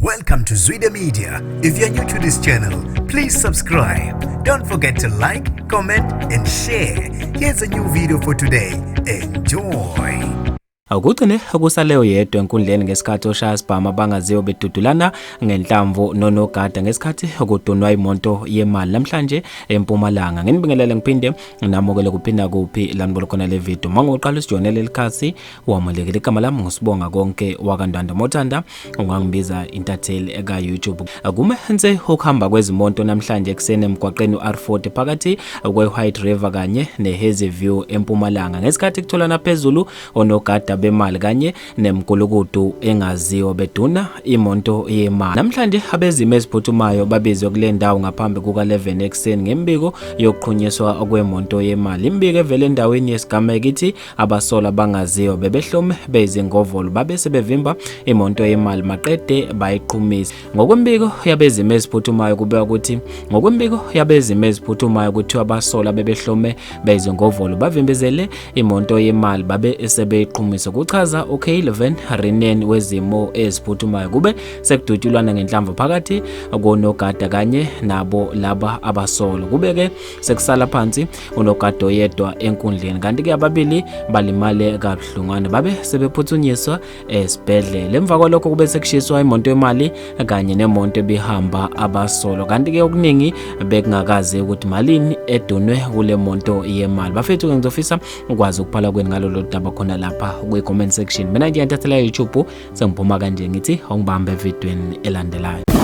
Welcome to Zwida Media. If you're new to this channel, please subscribe. Don't forget to like, comment and share. Here's a new video for today. Enjoy. Akugcine akusaleyo yedwa enkundleni ngesikhathi oshaya sibhama bangaziyo bedudulana ngenhlamvu nonogada ngesikhathi okudunwa Imoto yeMali namhlanje eMpumalanga. Nginibingelele ngiphinde namukele kuphinda kuphi lanibolo khona le video. Mangoqala isijonele likhasi wamalekele igama lami ngusibonga konke wakandwanda Mothanda ungangibiza intatheli eka YouTube. Akume nse ukuhamba kwezimonto namhlanje eksene emgwaqeni uR40 phakathi kweWhite River kanye neHazy View eMpumalanga. Ngesikhathi kutholana phezulu onogada beMali kanye nemgulukudu engaziyo beduna Imoto yeMali. Namhlanje abezimo eziphuthumayo babizwe kule ndawo ngaphambi kuka 11 ekseni ngembiko yokuqhunyiswa kweMoto yeMali. Imbiko evele endaweni yesigameko ithi abasola bangaziyo bebehlome beyizingovolo babe sebevimba Imoto yeMali maqede bayiqhumisa. Ngokwembiko yabezimo eziphuthumayo kubeka ukuthi kuthiwa abasola bebehlome beyizingovolo bavimbezele Imoto yeMali babe sebeyiqhumisa. Kuchaza K11 Rinen wezimo eziphuthumayo kube sekudutulwana ngenhlamvu phakathi konogada kanye nabo laba abasolo. Kubeke sekusala phansi unogada oyedwa enkundleni kanti ke ababili balimale kabuhlungwana babe sebephuthunyiswa esibhedlela. Emva kwalokho kube sekushiswa Imoto yeMali kanye nemonto ebihamba abasolo kanti ke okuningi bekungakazi ukuthi malini edunwe kule Moto yeMali. Bafethu ngizofisa ukwazi ukuphala kweni ngalolu daba khona lapha comment section. Mina ngiyantathela YouTube sengiphuma kanje ngithi awungibambe evidweni elandelayo.